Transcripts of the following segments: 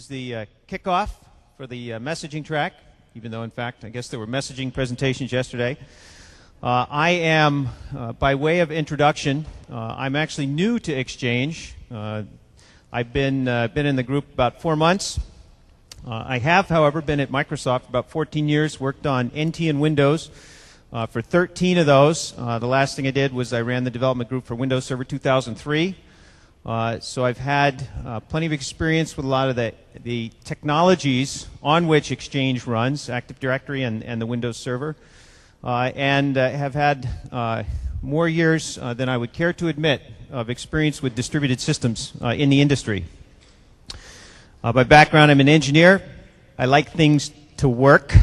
The kickoff for the messaging track, even though in fact I guess there were messaging presentations yesterday. I am, by way of introduction, I'm actually new to Exchange. I've been in the group about 4 months. I have, however, been at Microsoft about 14 years, worked on NT and Windows for 13 of those. The last thing I did was I ran the development group for Windows Server 2003. So I've had plenty of experience with a lot of the technologies on which Exchange runs, Active Directory and the Windows Server, and have had more years than I would care to admit of experience with distributed systems in the industry. By background, I'm an engineer. I like things to work,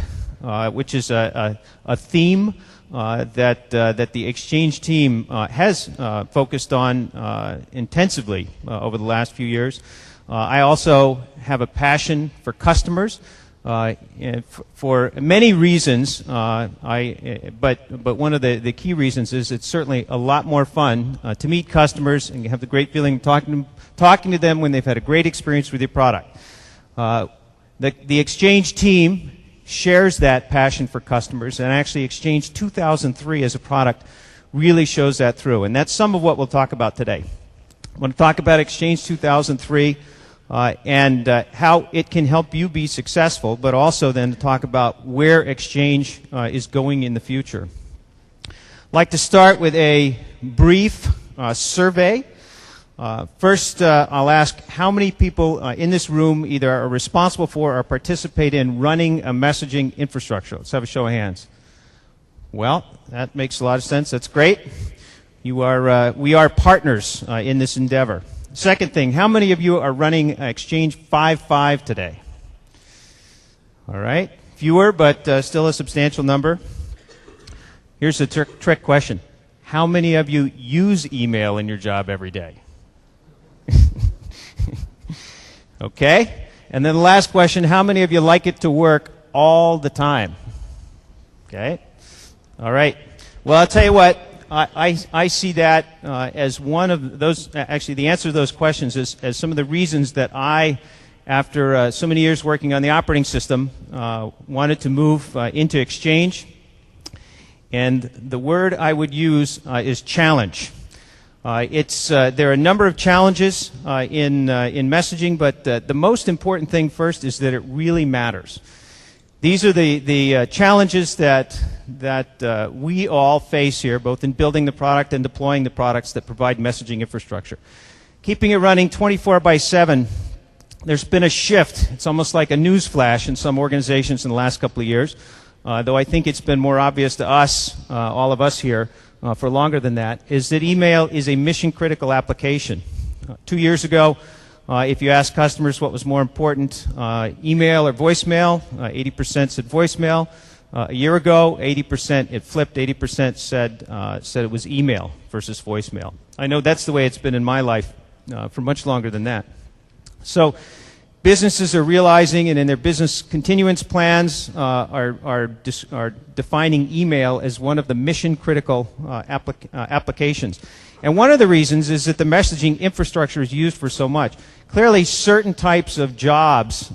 which is a theme that the Exchange team has focused on intensively over the last few years. I also have a passion for customers for many reasons. But one of the key reasons is it's certainly a lot more fun to meet customers and have the great feeling of talking to them when they've had a great experience with your product. The Exchange team shares that passion for customers, and actually Exchange 2003 as a product really shows that through, and that's some of what we'll talk about today. I want to talk about Exchange 2003 and how it can help you be successful, but also then to talk about where Exchange is going in the future. I'd like to start with a brief survey. First, I'll ask how many people in this room either are responsible for or participate in running a messaging infrastructure. Let's have a show of hands. Well, that makes a lot of sense. That's great. We are partners in this endeavor. Second thing, how many of you are running Exchange 5.5 today? All right. Fewer, but still a substantial number. Here's the trick question. How many of you use email in your job every day? Okay, and then the last question, how many of you like it to work all the time? Okay, all right. Well, I'll tell you what, I see that as one of those, actually the answer to those questions is as some of the reasons that I, after so many years working on the operating system, wanted to move into Exchange. And the word I would use is challenge. There are a number of challenges in messaging, but the most important thing first is that it really matters. These are the challenges that we all face here, both in building the product and deploying the products that provide messaging infrastructure. Keeping it running 24/7, there's been a shift. It's almost like a news flash in some organizations in the last couple of years, though I think it's been more obvious to us, all of us here, for longer than that, is that email is a mission-critical application. 2 years ago, if you asked customers what was more important, email or voicemail, 80% said voicemail. A year ago, 80%, it flipped, 80% said it was email versus voicemail. I know that's the way it's been in my life for much longer than that. So businesses are realizing, and in their business continuance plans, are defining email as one of the mission-critical applications. And one of the reasons is that the messaging infrastructure is used for so much. Clearly, certain types of jobs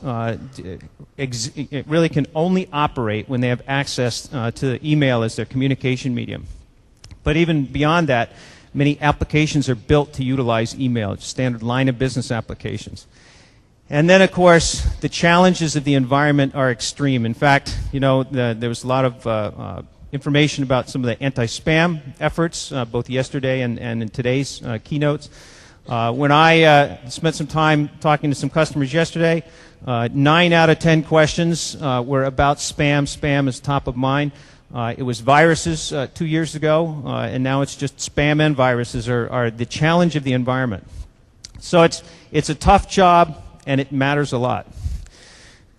really can only operate when they have access to email as their communication medium. But even beyond that, many applications are built to utilize email. It's standard line of business applications. And then, of course, the challenges of the environment are extreme. In fact, you know, there was a lot of information about some of the anti-spam efforts, both yesterday and in today's keynotes. When I spent some time talking to some customers yesterday, 9 out of 10 questions were about spam. Spam is top of mind. It was viruses 2 years ago, and now it's just spam and viruses are the challenge of the environment. So it's a tough job, and it matters a lot.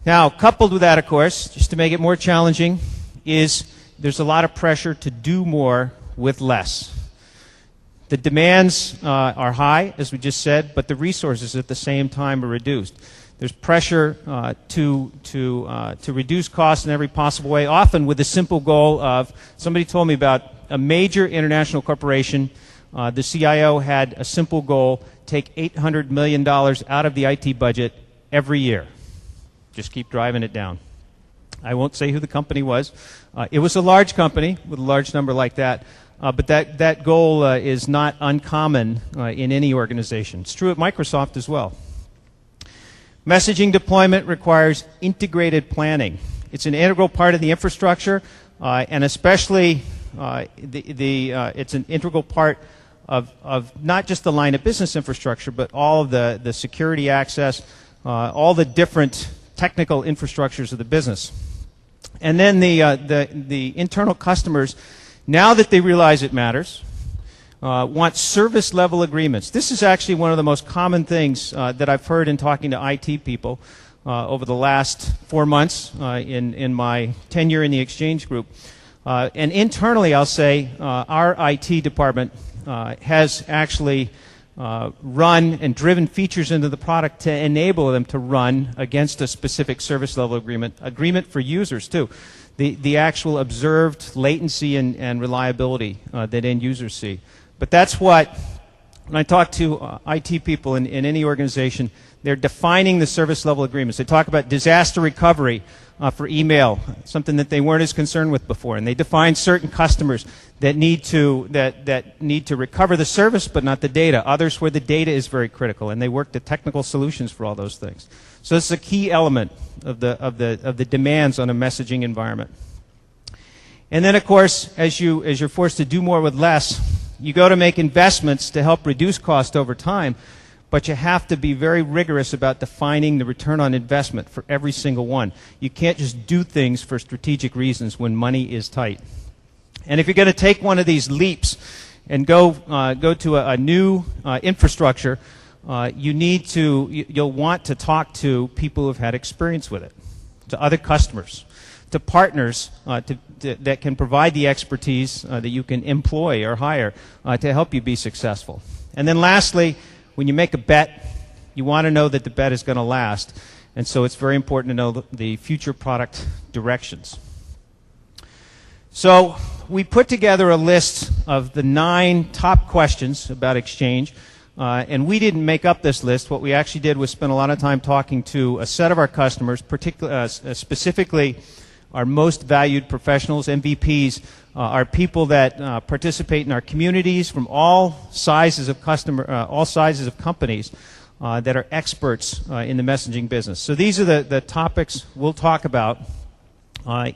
Now, coupled with that, of course, just to make it more challenging, is there's a lot of pressure to do more with less. The demands are high, as we just said, but the resources at the same time are reduced. There's pressure to reduce costs in every possible way, often with the simple goal of, somebody told me about a major international corporation, the CIO had a simple goal, take $800 million out of the IT budget every year. Just keep driving it down. I won't say who the company was. It was a large company with a large number like that, but that goal is not uncommon in any organization. It's true at Microsoft as well. Messaging deployment requires integrated planning. It's an integral part of the infrastructure, and especially it's an integral part of not just the line of business infrastructure, but all of the security access, all the different technical infrastructures of the business. And then the internal customers, now that they realize it matters, want service level agreements. This is actually one of the most common things that I've heard in talking to IT people over the last 4 months in my tenure in the Exchange Group. And internally, I'll say, our IT department has actually run and driven features into the product to enable them to run against a specific service level agreement for users too. The actual observed latency and reliability that end users see. But that's what, when I talk to IT people in any organization, they're defining the service level agreements. They talk about disaster recovery for email, something that they weren't as concerned with before, and they define certain customers that need to recover the service but not the data. Others where the data is very critical, and they work the technical solutions for all those things. So this is a key element of the demands on a messaging environment. And then, of course, as you're forced to do more with less, you go to make investments to help reduce cost over time. But you have to be very rigorous about defining the return on investment for every single one. You can't just do things for strategic reasons when money is tight. And if you're going to take one of these leaps and go to a new infrastructure, you'll want to talk to people who have had experience with it, to other customers, to partners that can provide the expertise that you can employ or hire to help you be successful. And then lastly, when you make a bet, you want to know that the bet is going to last. And so it's very important to know the future product directions. So we put together a list of the 9 top questions about Exchange. And we didn't make up this list. What we actually did was spend a lot of time talking to a set of our customers, specifically our most valued professionals, MVPs, are people that participate in our communities from all sizes of companies that are experts in the messaging business. So these are the topics we'll talk about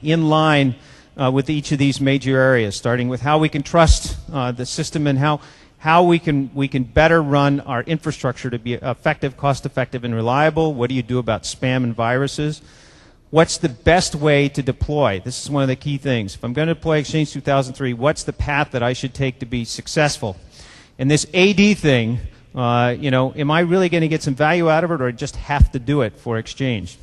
in line with each of these major areas, starting with how we can trust the system and how we can better run our infrastructure to be effective, cost-effective, and reliable. What do you do about spam and viruses? What's the best way to deploy? This is one of the key things. If I'm going to deploy Exchange 2003, what's the path that I should take to be successful? And this AD thing, am I really going to get some value out of it, or just have to do it for Exchange?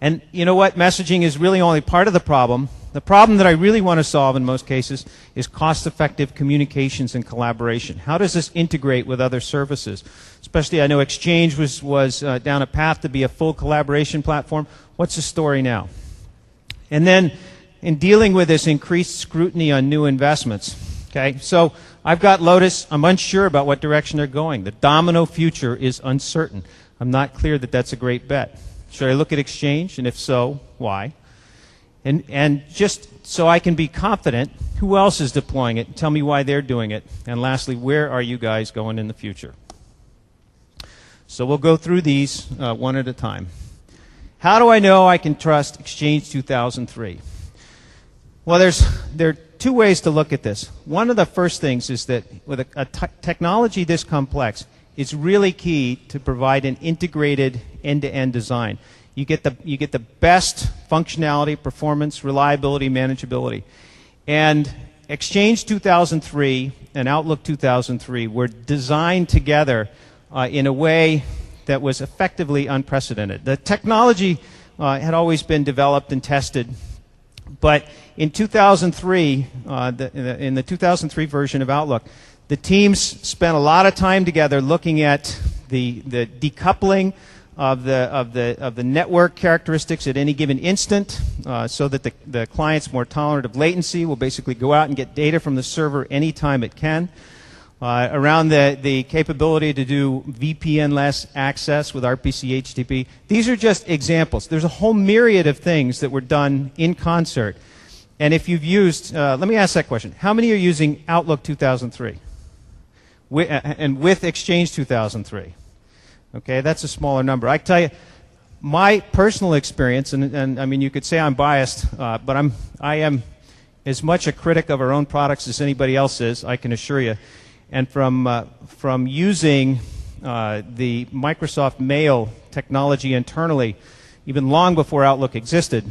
And you know what? Messaging is really only part of the problem. The problem that I really want to solve in most cases is cost-effective communications and collaboration. How does this integrate with other services? Especially, I know Exchange was down a path to be a full collaboration platform. What's the story now? And then, in dealing with this increased scrutiny on new investments, okay, so I've got Lotus. I'm unsure about what direction they're going. The domino future is uncertain. I'm not clear that that's a great bet. Should I look at Exchange? And if so, why? And just so I can be confident, who else is deploying it? Tell me why they're doing it. And lastly, where are you guys going in the future? So we'll go through these one at a time. How do I know I can trust Exchange 2003? Well, there are 2 ways to look at this. One of the first things is that with a technology this complex, it's really key to provide an integrated end-to-end design. You get the best functionality, performance, reliability, manageability. And Exchange 2003 and Outlook 2003 were designed together in a way that was effectively unprecedented. The technology had always been developed and tested, but in 2003, in the 2003 version of Outlook, the teams spent a lot of time together looking at the decoupling of the network characteristics at any given instant, so that the client's more tolerant of latency will basically go out and get data from the server anytime it can. around the capability to do VPN-less access with RPC HTTP. These are just examples. There's a whole myriad of things that were done in concert. And if you've used, let me ask that question. How many are using Outlook 2003? And with Exchange 2003? Okay, that's a smaller number. I tell you, my personal experience, and I mean, you could say I'm biased, but I am as much a critic of our own products as anybody else is, I can assure you. And from using the Microsoft Mail technology internally, even long before Outlook existed,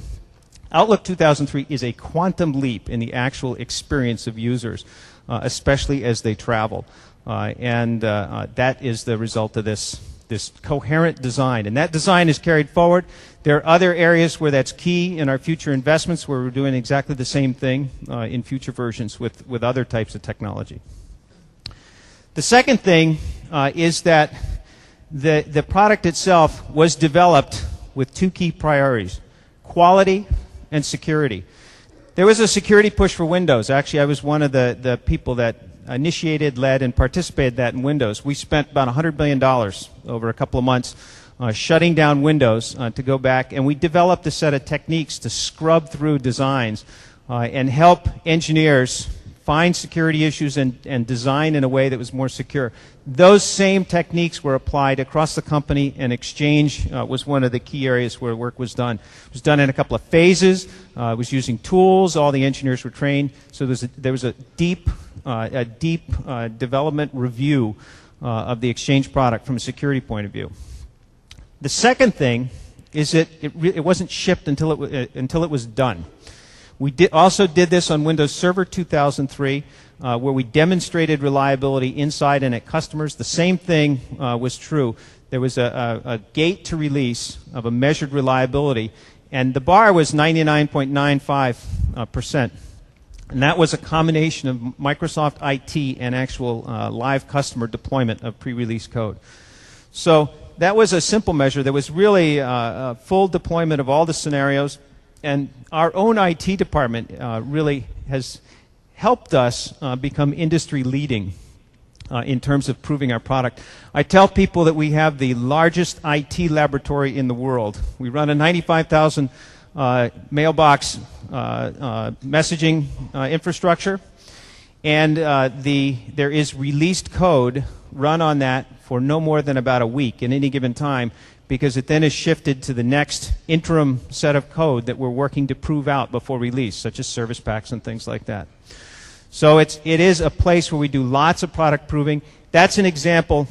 Outlook 2003 is a quantum leap in the actual experience of users, especially as they travel. And that is the result of this coherent design. And that design is carried forward. There are other areas where that's key in our future investments where we're doing exactly the same thing in future versions with other types of technology. The second thing is that the product itself was developed with two key priorities: quality and security. There was a security push for Windows. Actually, I was one of the people that initiated, led, and participated that in Windows. We spent about $100 million over a couple of months shutting down Windows to go back, and we developed a set of techniques to scrub through designs and help engineers find security issues and design in a way that was more secure. Those same techniques were applied across the company, and Exchange was one of the key areas where work was done. It was done in a couple of phases. It was using tools. All the engineers were trained. So there was a deep development review of the Exchange product from a security point of view. The second thing is that it wasn't shipped until it was done. We also did this on Windows Server 2003, where we demonstrated reliability inside and at customers. The same thing was true. There was a gate to release of a measured reliability, and the bar was 99.95%. And that was a combination of Microsoft IT and actual live customer deployment of pre-release code. So that was a simple measure. There was really a full deployment of all the scenarios. And our own IT department really has helped us become industry leading in terms of proving our product. I tell people that we have the largest IT laboratory in the world. We run a 95,000 mailbox messaging infrastructure, and there is released code run on that for no more than about a week at any given time, because it then is shifted to the next interim set of code that we're working to prove out before release, such as service packs and things like that. So it is a place where we do lots of product proving. That's an example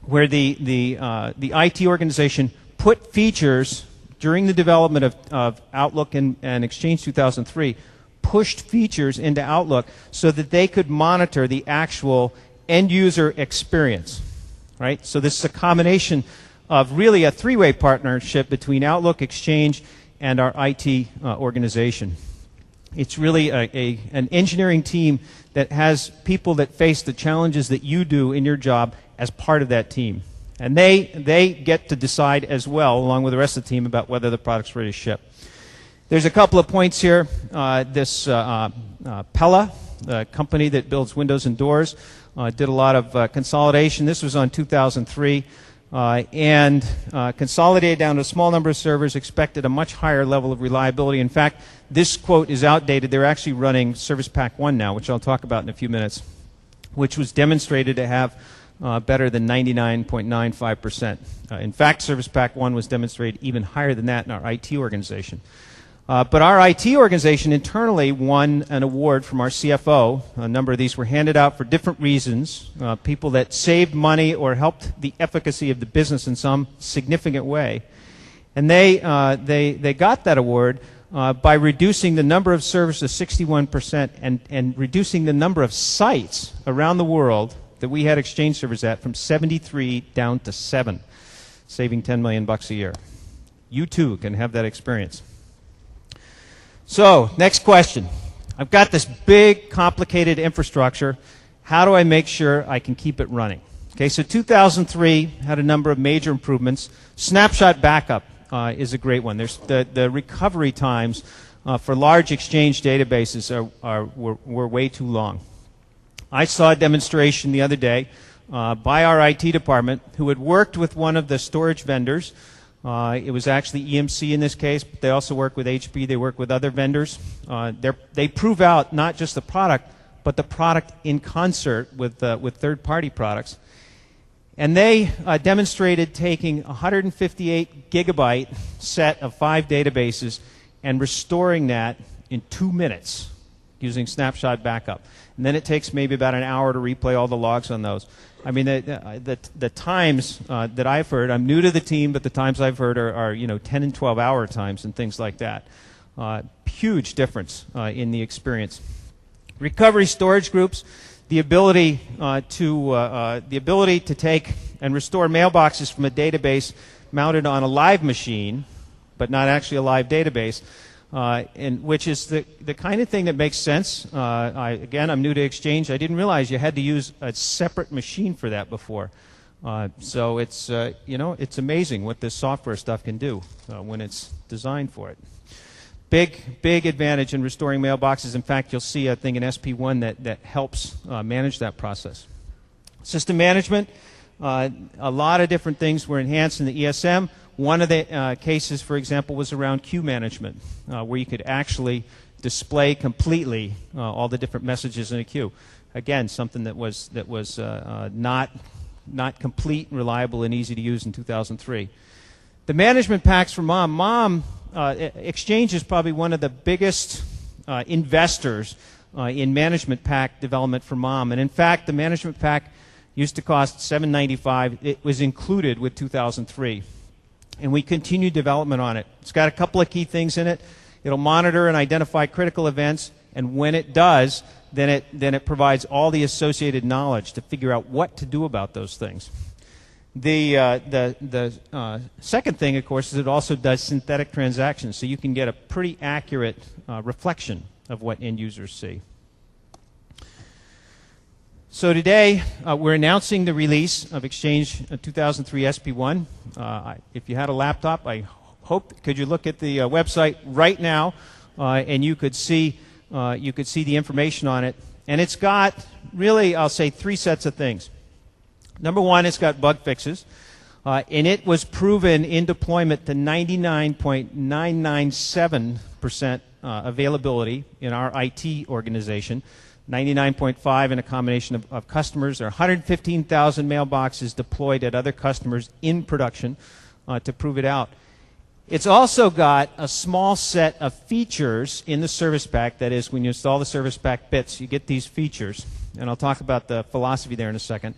where the IT organization put features during the development of Outlook and Exchange 2003, pushed features into Outlook so that they could monitor the actual end-user experience. Right? So this is a combination of really a three-way partnership between Outlook, Exchange, and our IT organization. It's really an engineering team that has people that face the challenges that you do in your job as part of that team. And they get to decide as well, along with the rest of the team, about whether the product's ready to ship. There's a couple of points here. This Pella, the company that builds windows and doors, did a lot of consolidation. This was on 2003. And consolidated down to a small number of servers, expected a much higher level of reliability. In fact, this quote is outdated. They're actually running Service Pack 1 now, which I'll talk about in a few minutes, which was demonstrated to have better than 99.95%. In fact, Service Pack 1 was demonstrated even higher than that in our IT organization. But our IT organization internally won an award from our CFO. A number of these were handed out for different reasons. People that saved money or helped the efficacy of the business in some significant way. And they got that award by reducing the number of servers to 61% and reducing the number of sites around the world that we had Exchange servers at from 73 down to 7, saving $10 million a year. You too can have that experience. So, next question. I've got this big, complicated infrastructure. How do I make sure I can keep it running? Okay, so 2003 had a number of major improvements. Snapshot backup is a great one. There's the recovery times for large Exchange databases were way too long. I saw a demonstration the other day by our IT department who had worked with one of the storage vendors. It was actually EMC in this case, but they also work with HP. They work with other vendors. They prove out not just the product, but the product in concert with third-party products. And they demonstrated taking a 158 gigabyte set of 5 databases and restoring that in 2 minutes using snapshot backup. And then it takes maybe about an hour to replay all the logs on those. I mean, the times that I've heard, I'm new to the team, but the times I've heard are 10 and 12 hour times and things like that. Huge difference in the experience. Recovery storage groups, the ability to take and restore mailboxes from a database mounted on a live machine, but not actually a live database, and which is the kind of thing that makes sense. Again, I'm new to Exchange. I didn't realize you had to use a separate machine for that before. So it's it's amazing what this software stuff can do when it's designed for it. Big advantage in restoring mailboxes. In fact, you'll see a thing in SP1 that helps manage that process. System management, a lot of different things were enhanced in the ESM. One of the cases, for example, was around queue management, where you could actually display completely all the different messages in a queue. Again, something that was not complete, reliable, and easy to use in 2003. The management packs for MOM. Exchange is probably one of the biggest investors in management pack development for MOM. And in fact, the management pack used to cost $795. It was included with 2003. And we continued development on it. It's got a couple of key things in it. It'll monitor and identify critical events, and when it does, then it provides all the associated knowledge to figure out what to do about those things. The second thing, of course, is it also does synthetic transactions, so you can get a pretty accurate reflection of what end users see. So today, we're announcing the release of Exchange 2003 SP1. If you had a laptop, I hope could you look at the website right now, and you could see the information on it. And it's got really, I'll say, 3 sets of things. Number one, it's got bug fixes, and it was proven in deployment to 99.997% availability in our IT organization, 99.5 in a combination of customers. There are 115,000 mailboxes deployed at other customers in production to prove it out. It's also got a small set of features in the service pack. That is, when you install the service pack bits, you get these features, and I'll talk about the philosophy there in a second.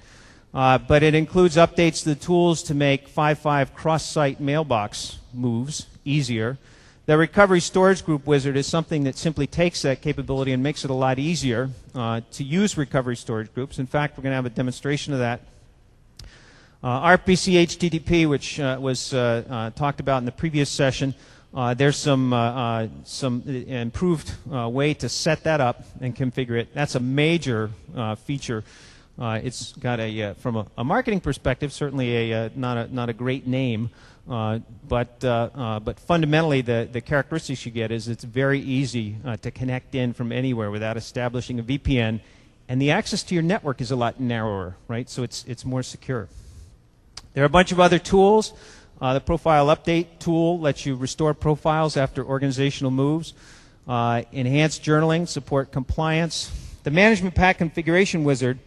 But it includes updates to the tools to make 5.5 cross-site mailbox moves easier. The Recovery Storage Group Wizard is something that simply takes that capability and makes it a lot easier to use recovery storage groups. In fact, we're going to have a demonstration of that. RPC HTTP, which was talked about in the previous session, there's some improved way to set that up and configure it. That's a major feature. It's got from a marketing perspective, certainly not a great name, but fundamentally the characteristics you get is it's very easy to connect in from anywhere without establishing a VPN, and the access to your network is a lot narrower, right? So it's more secure. There are a bunch of other tools. The Profile Update tool lets you restore profiles after organizational moves. Enhanced journaling, support compliance. The Management Pack Configuration Wizard.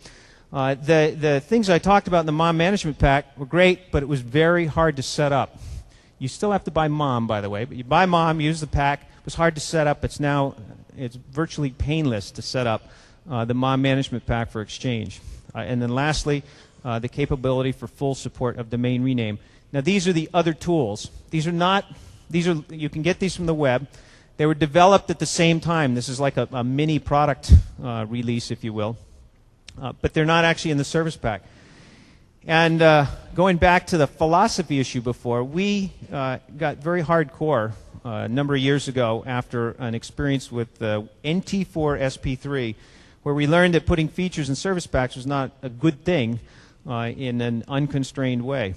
The things I talked about in the MOM Management Pack were great, but it was very hard to set up. You still have to buy MOM, by the way, but you buy MOM, use the pack. It was hard to set up. It's virtually painless to set up the MOM Management Pack for Exchange. And then lastly, the capability for full support of domain rename. Now these are the other tools. You can get these from the web. They were developed at the same time. This is like a mini product release, if you will. But they're not actually in the service pack. And going back to the philosophy issue before, we got very hardcore a number of years ago after an experience with NT4 SP3, where we learned that putting features in service packs was not a good thing in an unconstrained way.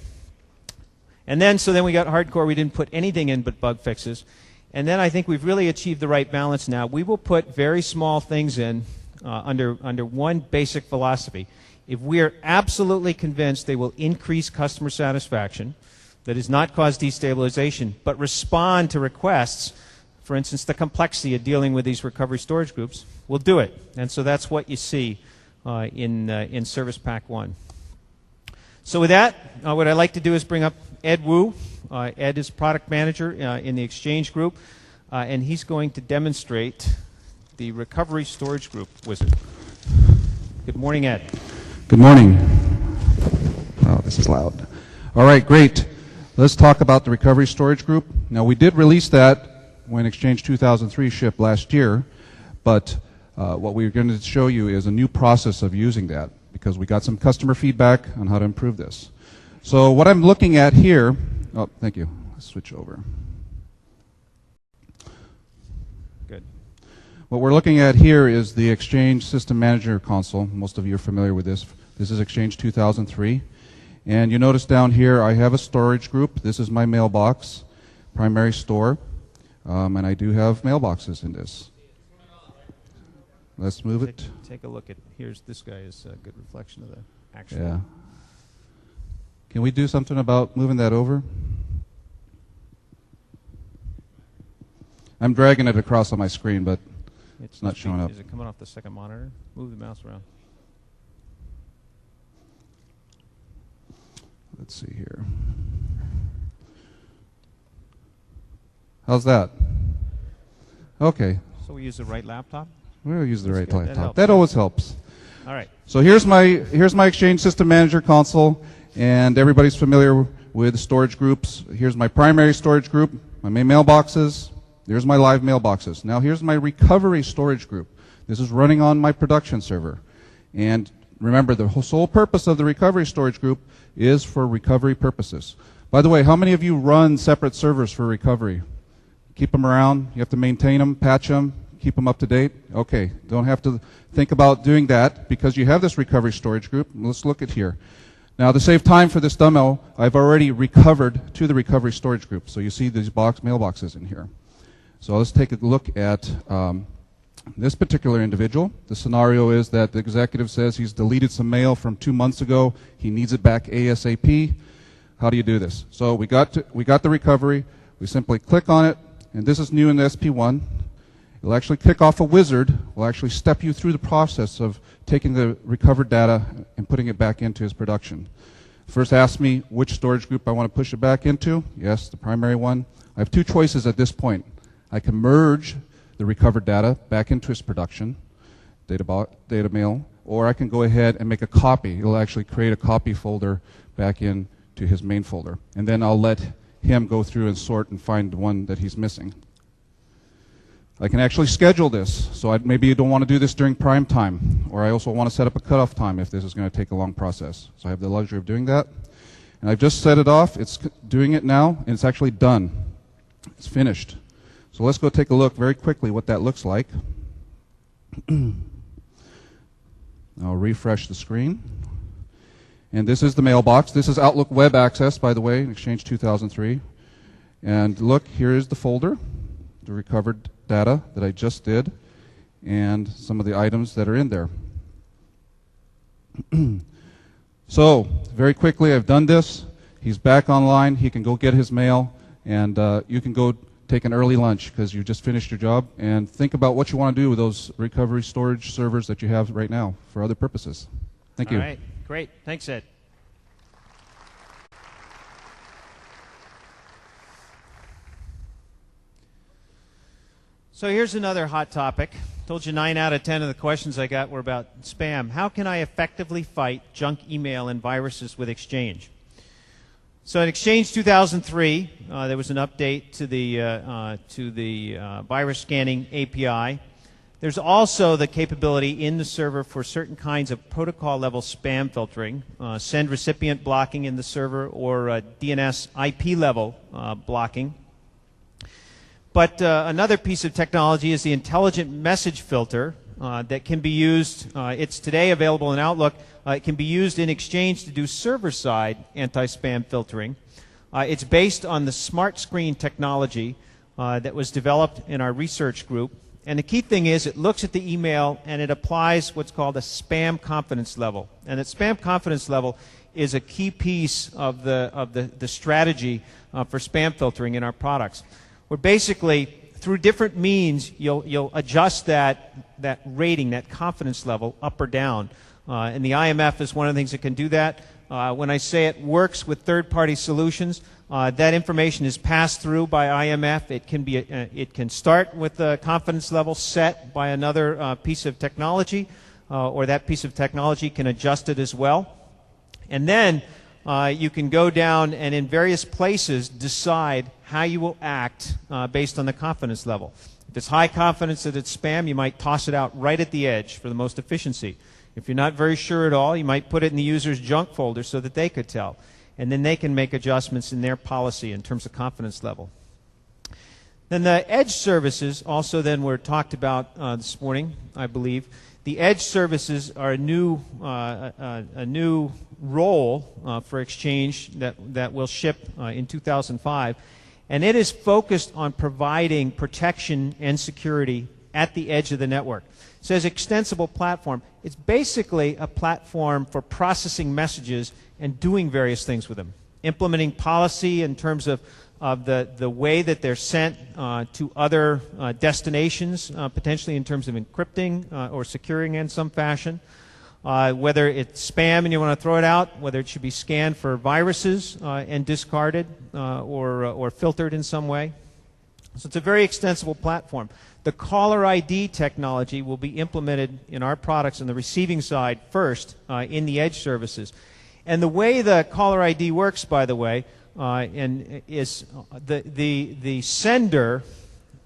And then we got hardcore. We didn't put anything in but bug fixes. And then I think we've really achieved the right balance now. We will put very small things in under one basic philosophy. If we are absolutely convinced they will increase customer satisfaction, that is not cause destabilization, but respond to requests, for instance, the complexity of dealing with these recovery storage groups, we'll do it. And so that's what you see in Service Pack 1. So with that, what I'd like to do is bring up Ed Wu. Ed is product manager in the Exchange Group, and he's going to demonstrate the recovery storage group wizard. Good morning, Ed. Good morning. Oh, this is loud. All right, great. Let's talk about the recovery storage group. Now, we did release that when Exchange 2003 shipped last year, but what we're going to show you is a new process of using that because we got some customer feedback on how to improve this. So what I'm looking at here, oh, thank you. Let's switch over. Good. What we're looking at here is the Exchange System Manager console. Most of you are familiar with this. This is Exchange 2003. And you notice down here I have a storage group. This is my mailbox, primary store. And I do have mailboxes in this. Let's move it. Take a look at, this guy is a good reflection of the actual. Yeah. Can we do something about moving that over? I'm dragging it across on my screen, but it's not showing up. Is it coming off the second monitor? Move the mouse around. Let's see here. How's that? Okay. So we use the right laptop? We'll use the right laptop. That That always helps. All right. So here's my Exchange System Manager console, and everybody's familiar with storage groups. Here's my primary storage group, my main mailboxes. There's my live mailboxes. Now here's my recovery storage group. This is running on my production server. And remember, the sole purpose of the recovery storage group is for recovery purposes. By the way, how many of you run separate servers for recovery? Keep them around. You have to maintain them, patch them, keep them up to date. Okay, don't have to think about doing that because you have this recovery storage group. Let's look at here. Now, to save time for this demo, I've already recovered to the recovery storage group. So you see these mailboxes in here. So let's take a look at this particular individual. The scenario is that the executive says he's deleted some mail from 2 months ago. He needs it back ASAP. How do you do this? So we got the recovery. We simply click on it, and this is new in the SP1. It'll actually kick off a wizard. Will actually step you through the process of taking the recovered data and putting it back into his production. First, ask me which storage group I want to push it back into. Yes, the primary one. I have two choices at this point. I can merge the recovered data back into his production, data mail, or I can go ahead and make a copy. It'll actually create a copy folder back into his main folder. And then I'll let him go through and sort and find the one that he's missing. I can actually schedule this. So maybe you don't want to do this during prime time, or I also want to set up a cutoff time if this is going to take a long process. So I have the luxury of doing that. And I've just set it off. It's doing it now, and it's actually done. It's finished. So let's go take a look very quickly what that looks like. I'll refresh the screen. And this is the mailbox. This is Outlook Web Access, by the way, in Exchange 2003. And look, here is the folder, the recovered data that I just did, and some of the items that are in there. So, very quickly, I've done this. He's back online. He can go get his mail, and you can go take an early lunch because you just finished your job, and think about what you want to do with those recovery storage servers that you have right now for other purposes. Thank you. All right, great. Thanks, Ed. So here's another hot topic. Told you 9 out of 10 of the questions I got were about spam. How can I effectively fight junk email and viruses with Exchange? So in Exchange 2003, there was an update to the virus scanning API. There's also the capability in the server for certain kinds of protocol-level spam filtering, send recipient blocking in the server, or DNS IP level blocking. But another piece of technology is the intelligent message filter that can be used. It's today available in Outlook. It can be used in Exchange to do server-side anti-spam filtering. It's based on the smart screen technology that was developed in our research group. And the key thing is it looks at the email and it applies what's called a spam confidence level. And that spam confidence level is a key piece of the strategy for spam filtering in our products. Where basically, through different means, you'll adjust that rating, that confidence level, up or down. And the IMF is one of the things that can do that. When I say it works with third-party solutions, that information is passed through by IMF. It can start with the confidence level set by another piece of technology, or that piece of technology can adjust it as well. And then you can go down and in various places decide how you will act based on the confidence level. If it's high confidence that it's spam, you might toss it out right at the edge for the most efficiency. If you're not very sure at all, you might put it in the user's junk folder so that they could tell. And then they can make adjustments in their policy in terms of confidence level. Then the edge services also then were talked about this morning, I believe. The edge services are a new role for Exchange that will ship in 2005. And it is focused on providing protection and security at the edge of the network. It says extensible platform. It's basically a platform for processing messages and doing various things with them. Implementing policy in terms of the way that they're sent to other destinations, potentially in terms of encrypting or securing in some fashion. Whether it's spam and you want to throw it out, whether it should be scanned for viruses and discarded or filtered in some way. So it's a very extensible platform. The caller ID technology will be implemented in our products on the receiving side first in the edge services. And the way the caller ID works, by the way, is the sender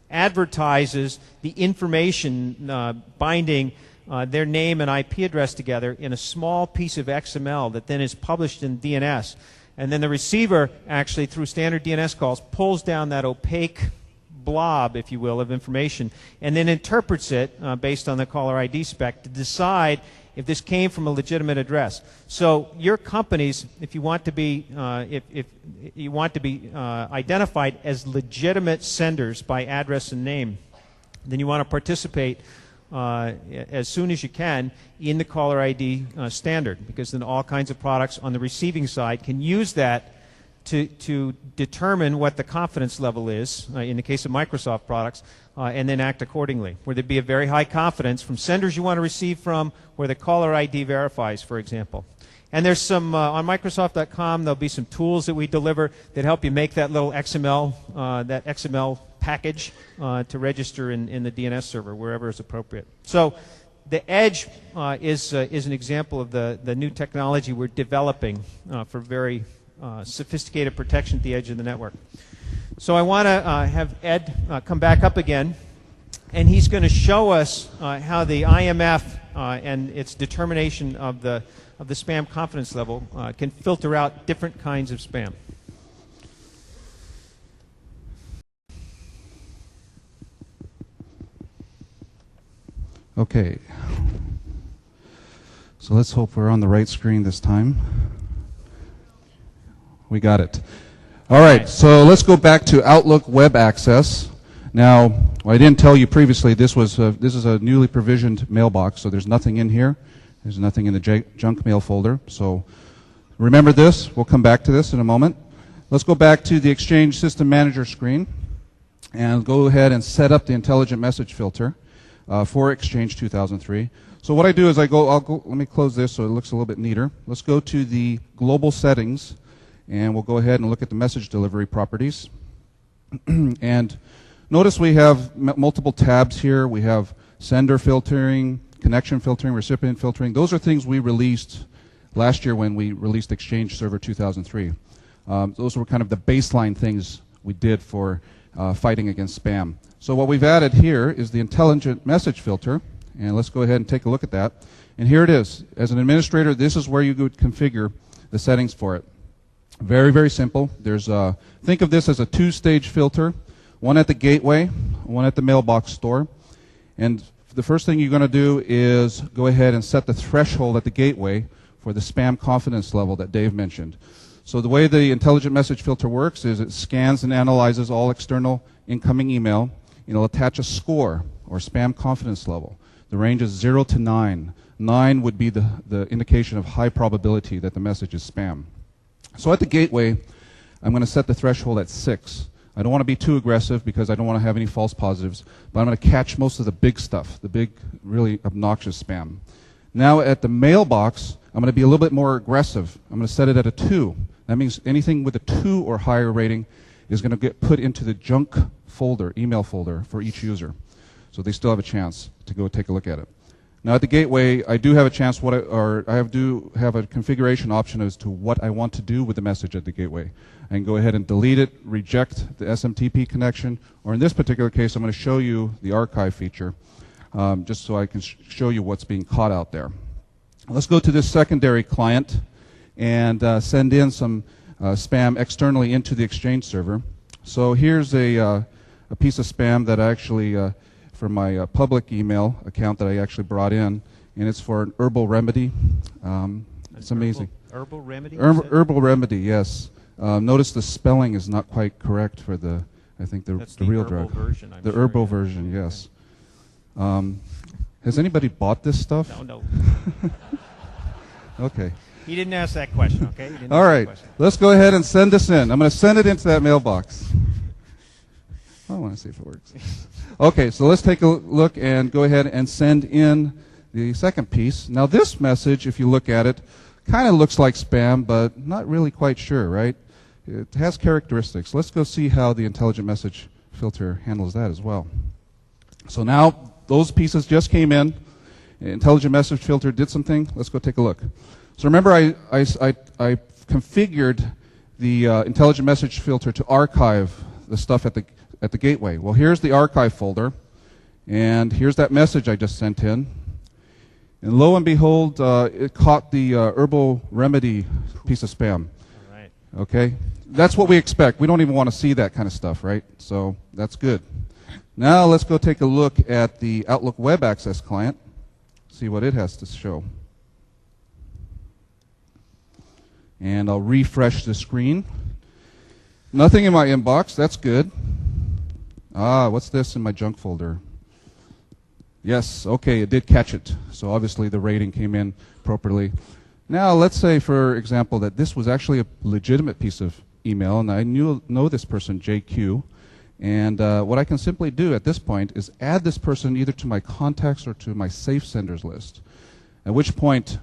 advertises the information binding their name and IP address together in a small piece of XML that then is published in DNS. And then the receiver actually, through standard DNS calls, pulls down that opaque blob, if you will, of information and then interprets it based on the caller ID spec to decide if this came from a legitimate address. So your companies, if you want to be identified as legitimate senders by address and name, then you want to participate as soon as you can in the caller ID standard, because then all kinds of products on the receiving side can use that to determine what the confidence level is, in the case of Microsoft products, and then act accordingly. Where there'd be a very high confidence from senders you want to receive from, where the caller ID verifies, for example. And there's some, on Microsoft.com, there'll be some tools that we deliver that help you make that little XML package to register in the DNS server, wherever is appropriate. So the Edge is an example of the new technology we're developing for very sophisticated protection at the edge of the network. So I want to have Ed come back up again, and he's going to show us how the IMF and its determination of the spam confidence level can filter out different kinds of spam. Okay. So let's hope we're on the right screen this time. We got it. All right, so let's go back to Outlook Web Access. Now, I didn't tell you previously, this is a newly provisioned mailbox, so there's nothing in here. There's nothing in the junk mail folder. So remember this. We'll come back to this in a moment. Let's go back to the Exchange System Manager screen and go ahead and set up the intelligent message filter for Exchange 2003. So what I do is let me close this so it looks a little bit neater. Let's go to the global settings, and we'll go ahead and look at the message delivery properties. And notice we have multiple tabs here. We have sender filtering, connection filtering, recipient filtering. Those are things we released last year when we released Exchange Server 2003. Those were kind of the baseline things we did for fighting against spam. So what we've added here is the intelligent message filter, and let's go ahead and take a look at that. And here it is. As an administrator, this is where you would configure the settings for it. Very, very simple. There's think of this as a two-stage filter, one at the gateway, one at the mailbox store. And the first thing you're going to do is go ahead and set the threshold at the gateway for the spam confidence level that Dave mentioned. So the way the intelligent message filter works is it scans and analyzes all external incoming email. It'll attach a score or spam confidence level. The range is 0 to 9. 9 would be the indication of high probability that the message is spam. So at the gateway, I'm going to set the threshold at 6. I don't want to be too aggressive because I don't want to have any false positives, but I'm going to catch most of the big stuff, the big, really obnoxious spam. Now at the mailbox, I'm going to be a little bit more aggressive. I'm going to set it at a 2. That means anything with a 2 or higher rating is going to get put into the junk folder, email folder for each user. So they still have a chance to go take a look at it. Now at the gateway, I do have a chance, do have a configuration option as to what I want to do with the message at the gateway. I can go ahead and delete it, reject the SMTP connection, or in this particular case, I'm going to show you the archive feature, just so I can show you what's being caught out there. Let's go to this secondary client and send in some spam externally into the Exchange server. So here's a piece of spam that I actually from my public email account that I actually brought in, and it's for an herbal remedy. It's amazing. Herbal remedy? Herbal remedy, yes. Notice the spelling is not quite correct for the, I think the real drug. Version, the herbal version, yes. Has anybody bought this stuff? No. Okay. He didn't ask that question, okay? All right. Let's go ahead and send this in. I'm going to send it into that mailbox. I want to see if it works. Okay, so let's take a look and go ahead and send in the second piece. Now this message, if you look at it, kind of looks like spam, but not really quite sure, right? It has characteristics. Let's go see how the intelligent message filter handles that as well. So now those pieces just came in. Intelligent message filter did something. Let's go take a look. So remember I configured the intelligent message filter to archive the stuff at the gateway. Well, here's the archive folder, and here's that message I just sent in. And lo and behold, it caught the herbal remedy piece of spam. All right. Okay? That's what we expect. We don't even want to see that kind of stuff, right? So that's good. Now let's go take a look at the Outlook Web Access client, see what it has to show. And I'll refresh the screen. Nothing in my inbox. That's good. What's this in my junk folder? Yes, okay, it did catch it. So obviously the rating came in properly. Now let's say, for example, that this was actually a legitimate piece of email, and I know this person, JQ. And what I can simply do at this point is add this person either to my contacts or to my safe senders list. At which point,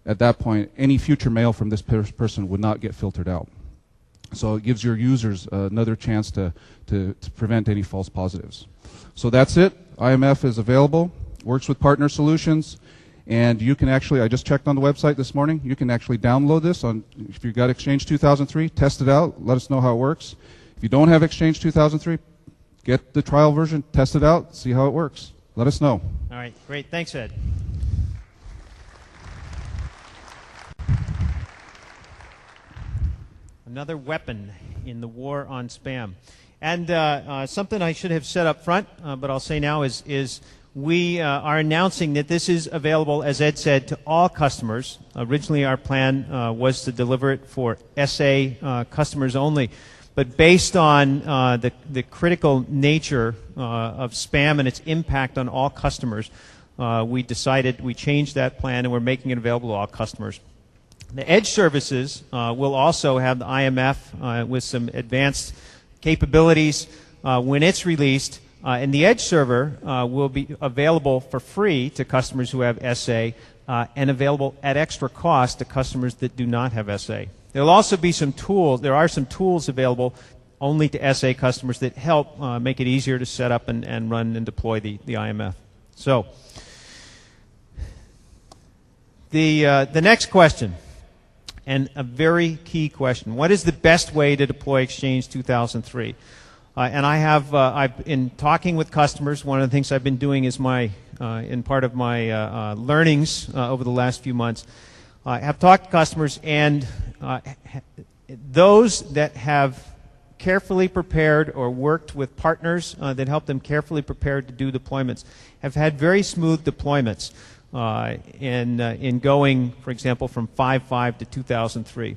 at that point, any future mail from this person would not get filtered out. So it gives your users another chance to prevent any false positives. So that's it. IMF is available, works with partner solutions, and you can actually, I just checked on the website this morning, you can actually download this if you've got Exchange 2003, test it out, let us know how it works. If you don't have Exchange 2003, get the trial version, test it out, see how it works. Let us know. All right, great. Thanks, Ed. Another weapon in the war on spam. And something I should have said up front, but I'll say now is we are announcing that this is available, as Ed said, to all customers. Originally, our plan was to deliver it for SA customers only. But based on the critical nature of spam and its impact on all customers, we changed that plan and we're making it available to all customers. The Edge services will also have the IMF with some advanced capabilities when it's released. And the Edge server will be available for free to customers who have SA and available at extra cost to customers that do not have SA. There'll also be some tools. There are some tools available only to SA customers that help make it easier to set up and run and deploy the IMF. So the next question, and a very key question: what is the best way to deploy Exchange 2003? And I've been talking with customers. One of the things I've been doing is in part of my learnings over the last few months. I have talked to customers, and those that have carefully prepared or worked with partners that help them carefully prepare to do deployments have had very smooth deployments in going, for example, from 5.5 to 2003.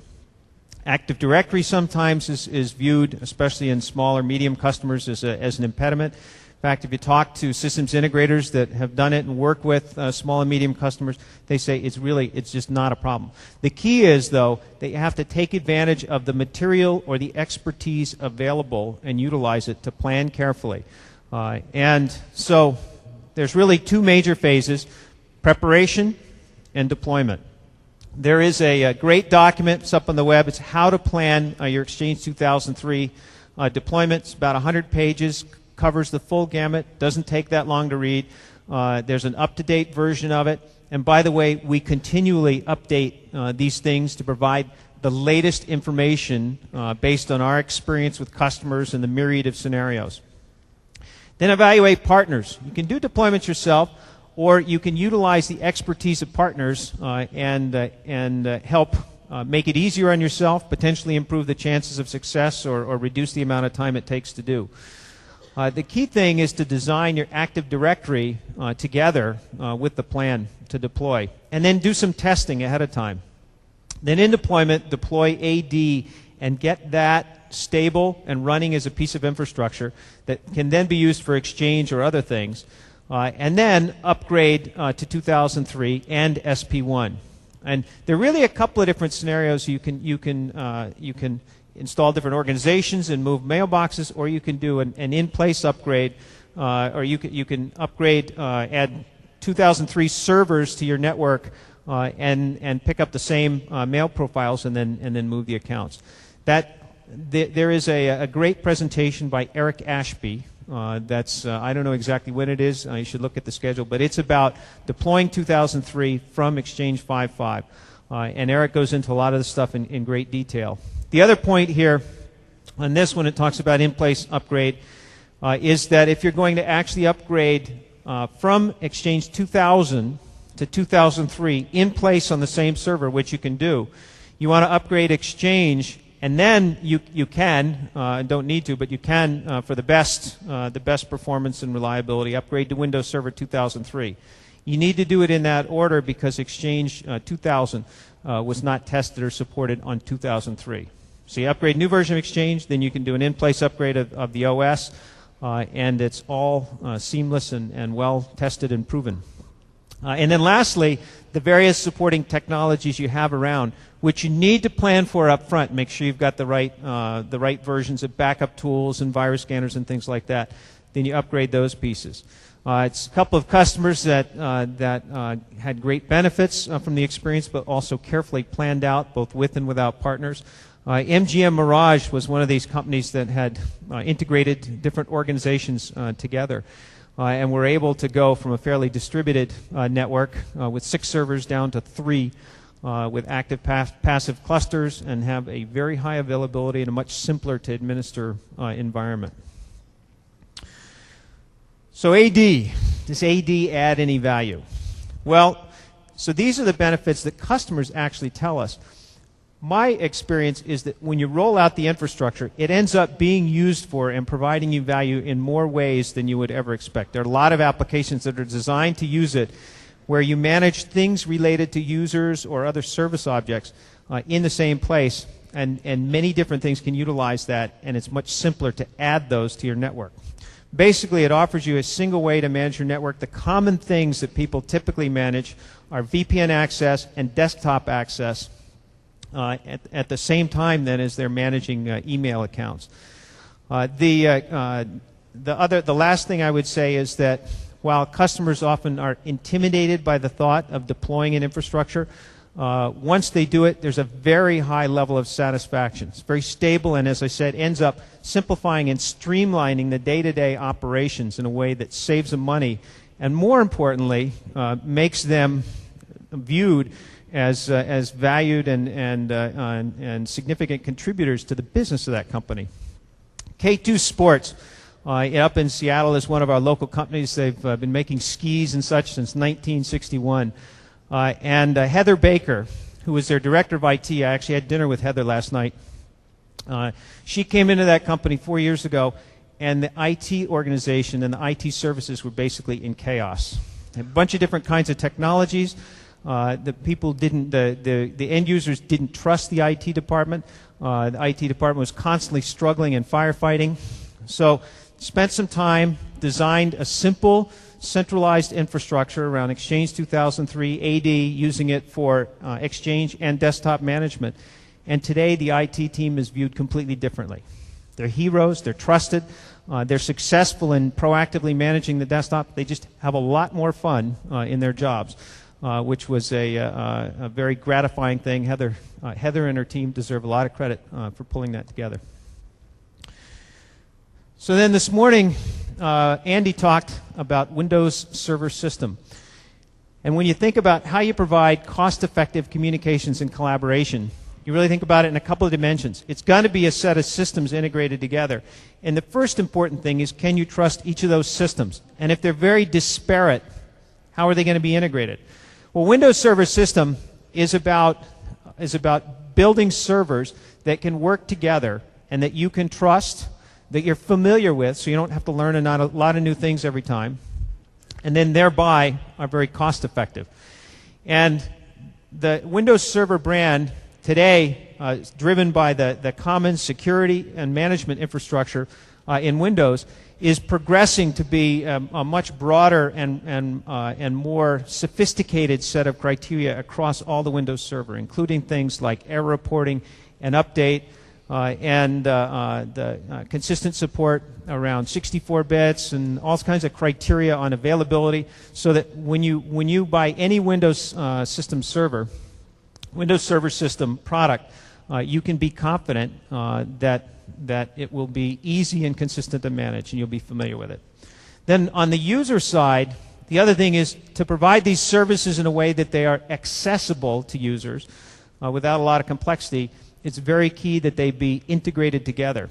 Active Directory sometimes is viewed, especially in small or medium customers, as an impediment. In fact, if you talk to systems integrators that have done it and work with small and medium customers, they say it's just not a problem. The key is, though, that you have to take advantage of the material or the expertise available and utilize it to plan carefully. And so there's really two major phases: preparation and deployment. There is a great document, it's up on the web. It's how to plan your Exchange 2003 deployment. It's about 100 pages, covers the full gamut, doesn't take that long to read. There's an up-to-date version of it. And by the way, we continually update these things to provide the latest information based on our experience with customers and the myriad of scenarios. Then evaluate partners. You can do deployments yourself, or you can utilize the expertise of partners and help make it easier on yourself, potentially improve the chances of success, or reduce the amount of time it takes to do. The key thing is to design your Active Directory together with the plan to deploy, and then do some testing ahead of time. Then in deployment, deploy AD and get that stable and running as a piece of infrastructure that can then be used for Exchange or other things. And then upgrade to 2003 and SP1. And there are really a couple of different scenarios. You can install different organizations and move mailboxes, or you can do an in-place upgrade, or you can upgrade, add 2003 servers to your network, and pick up the same mail profiles and then move the accounts. There is a great presentation by Eric Ashby. I don't know exactly when it is. You should look at the schedule, but it's about deploying 2003 from Exchange 5.5. And Eric goes into a lot of the stuff in great detail. The other point here on this one, it talks about in-place upgrade, is that if you're going to actually upgrade from Exchange 2000 to 2003 in place on the same server, which you can do, you want to upgrade Exchange. And then you can, don't need to, but you can, for the best performance and reliability, upgrade to Windows Server 2003. You need to do it in that order because Exchange 2000 was not tested or supported on 2003. So you upgrade new version of Exchange, then you can do an in-place upgrade of the OS, and it's all seamless and well tested and proven. And then lastly, the various supporting technologies you have around, which you need to plan for up front. Make sure you've got the right versions of backup tools and virus scanners and things like that. Then you upgrade those pieces. It's a couple of customers that had great benefits from the experience, but also carefully planned out, both with and without partners. MGM Mirage was one of these companies that had integrated different organizations together. And we're able to go from a fairly distributed network with 6 servers down to 3 with active passive clusters, and have a very high availability and a much simpler to administer environment. So AD, does AD add any value? Well, so these are the benefits that customers actually tell us. My experience is that when you roll out the infrastructure, it ends up being used for and providing you value in more ways than you would ever expect. There are a lot of applications that are designed to use it where you manage things related to users or other service objects in the same place, and many different things can utilize that, and it's much simpler to add those to your network. Basically, it offers you a single way to manage your network. The common things that people typically manage are VPN access and desktop access at the same time then as they're managing email accounts. The last thing I would say is that while customers often are intimidated by the thought of deploying an infrastructure, once they do it, there's a very high level of satisfaction. It's very stable, and as I said, ends up simplifying and streamlining the day-to-day operations in a way that saves them money, and more importantly, makes them viewed as valued and significant contributors to the business of that company. K2 Sports up in Seattle is one of our local companies. They've been making skis and such since 1961. And Heather Baker, who was their director of IT, I actually had dinner with Heather last night. She came into that company 4 years ago, and the IT organization and the IT services were basically in chaos. A bunch of different kinds of technologies. The people didn't, the end users didn't trust the IT department. The IT department was constantly struggling in firefighting. So spent some time, designed a simple centralized infrastructure around Exchange 2003 AD, using it for Exchange and desktop management. And today the IT team is viewed completely differently. They're heroes, they're trusted, they're successful in proactively managing the desktop. They just have a lot more fun in their jobs, which was a very gratifying thing. Heather and her team deserve a lot of credit for pulling that together. So then this morning, Andy talked about Windows Server System. And when you think about how you provide cost-effective communications and collaboration, you really think about it in a couple of dimensions. It's got to be a set of systems integrated together. And the first important thing is, can you trust each of those systems? And if they're very disparate, how are they going to be integrated? Well, Windows Server System is about building servers that can work together and that you can trust, that you're familiar with, so you don't have to learn a lot of new things every time, and then thereby are very cost effective. And the Windows Server brand today is driven by the common security and management infrastructure in Windows, is progressing to be a much broader and more sophisticated set of criteria across all the Windows Server, including things like error reporting and update, and the consistent support around 64 bits and all kinds of criteria on availability, so that when you buy any Windows System Server, Windows Server System product, you can be confident that it will be easy and consistent to manage, and you'll be familiar with it. Then on the user side, the other thing is to provide these services in a way that they are accessible to users without a lot of complexity. It's very key that they be integrated together.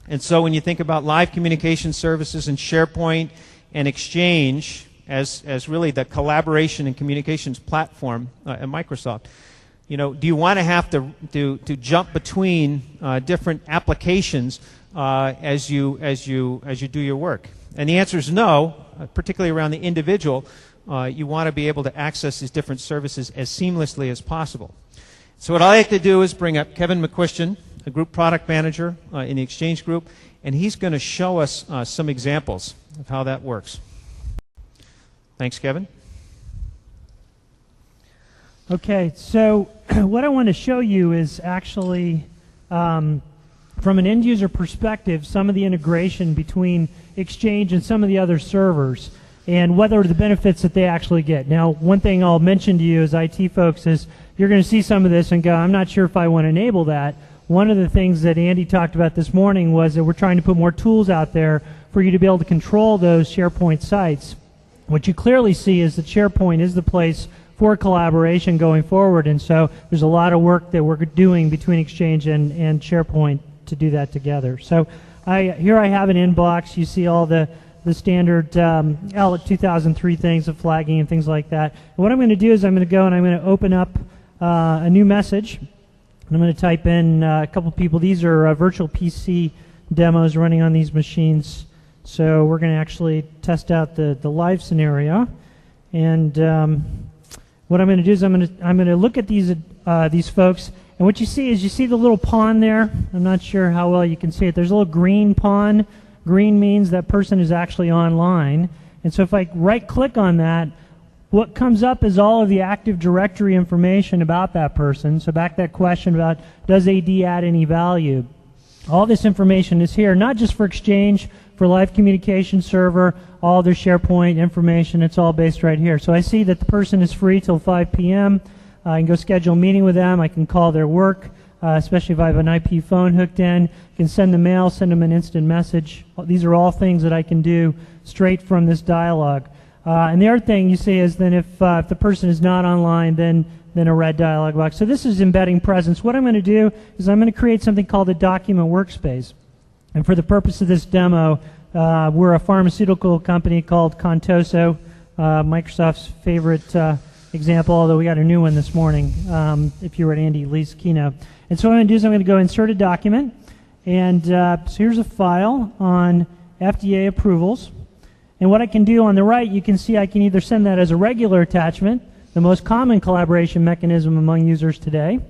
And so when you think about live communication services and SharePoint and Exchange as really the collaboration and communications platform at Microsoft, do you want to have to jump between different applications as you do your work? And the answer is no, particularly around the individual. You want to be able to access these different services as seamlessly as possible. So what I like to do is bring up Kevin McQuistion, a group product manager in the Exchange group, and he's going to show us some examples of how that works. Thanks, Kevin. Okay, so what I want to show you is actually, from an end user perspective, some of the integration between Exchange and some of the other servers, and what are the benefits that they actually get. Now, one thing I'll mention to you as IT folks is you're going to see some of this and go, I'm not sure if I want to enable that. One of the things that Andy talked about this morning was that we're trying to put more tools out there for you to be able to control those SharePoint sites. What you clearly see is that SharePoint is the place for collaboration going forward, and so there's a lot of work that we're doing between Exchange and SharePoint to do that together. So here I have an inbox. You see all the standard Outlook 2003 things of flagging and things like that. And what I'm going to do is I'm going to go and I'm going to open up a new message. And I'm going to type in a couple people. These are virtual PC demos running on these machines. So we're going to actually test out the live scenario. And what I'm going to do is I'm going to look at these folks. And what you see is the little pawn there. I'm not sure how well you can see it. There's a little green pawn. Green means that person is actually online. And so if I right-click on that, what comes up is all of the Active Directory information about that person. So back to that question about, does AD add any value? All this information is here, not just for Exchange, for Live Communication Server, all their SharePoint information. It's all based right here. So I see that the person is free till 5 p.m. I can go schedule a meeting with them. I can call their work, especially if I have an IP phone hooked in. I can send them mail, send them an instant message. These are all things that I can do straight from this dialog. And the other thing you see is then if the person is not online, then a red dialog box. So this is embedding presence. What I'm going to do is I'm going to create something called a document workspace. And for the purpose of this demo, we're a pharmaceutical company called Contoso, Microsoft's favorite example, although we got a new one this morning if you were at Andy Lee's keynote. And so what I'm going to do is I'm going to go insert a document. And so here's a file on FDA approvals. And what I can do on the right, you can see I can either send that as a regular attachment, the most common collaboration mechanism among users today,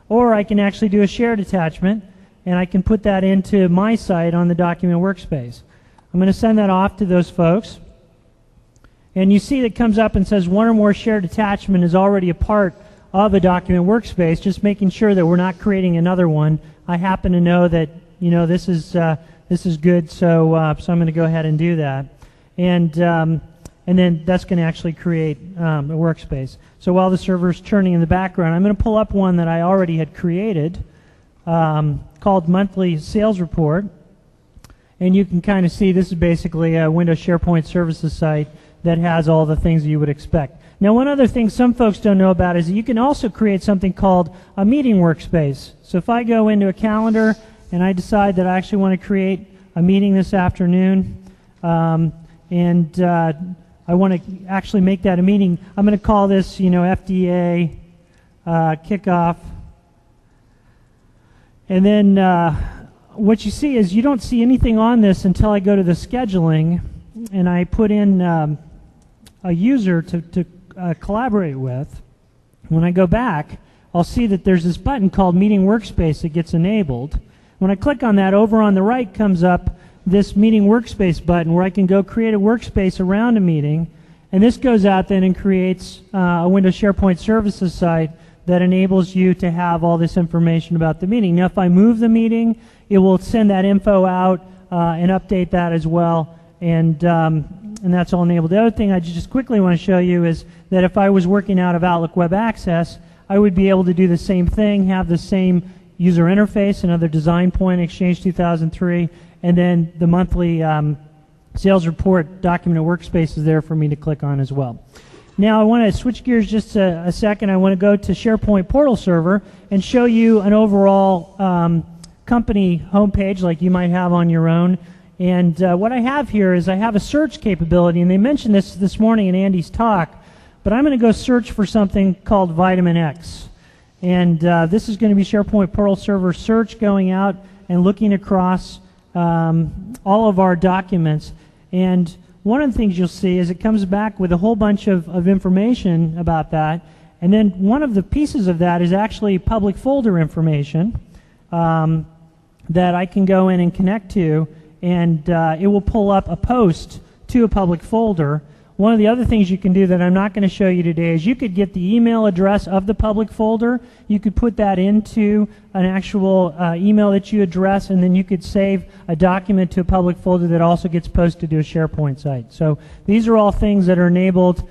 or I can actually do a shared attachment, and I can put that into my site on the document workspace. I'm going to send that off to those folks. And you see that comes up and says one or more shared attachment is already a part of a document workspace, just making sure that we're not creating another one. I happen to know that, this is good, so I'm going to go ahead and do that. And then that's going to actually create a workspace. So while the server's churning in the background, I'm going to pull up one that I already had created called Monthly Sales Report. And you can kind of see this is basically a Windows SharePoint Services site that has all the things that you would expect. Now, one other thing some folks don't know about is that you can also create something called a meeting workspace. So if I go into a calendar and I decide that I actually want to create a meeting this afternoon, and I want to actually make that a meeting, I'm going to call this, FDA kickoff. And then what you see is you don't see anything on this until I go to the scheduling and I put in a user to collaborate with. When I go back, I'll see that there's this button called Meeting Workspace that gets enabled. When I click on that, over on the right comes up this Meeting Workspace button where I can go create a workspace around a meeting, and this goes out then and creates a Windows SharePoint Services site that enables you to have all this information about the meeting. Now, if I move the meeting, it will send that info out and update that as well, and that's all enabled. The other thing I just quickly want to show you is that if I was working out of Outlook Web Access, I would be able to do the same thing, have the same user interface, another design point, Exchange 2003, and then the monthly sales report document workspace is there for me to click on as well. Now I want to switch gears just a second. I want to go to SharePoint Portal Server and show you an overall company homepage like you might have on your own. And what I have here is I have a search capability, and they mentioned this morning in Andy's talk, but I'm going to go search for something called Vitamin X. And this is going to be SharePoint Portal Server search going out and looking across all of our documents. And one of the things you'll see is it comes back with a whole bunch of information about that. And then one of the pieces of that is actually public folder information that I can go in and connect to, and it will pull up a post to a public folder. One of the other things you can do that I'm not going to show you today is you could get the email address of the public folder. You could put that into an actual email that you address, and then you could save a document to a public folder that also gets posted to a SharePoint site. So these are all things that are enabled.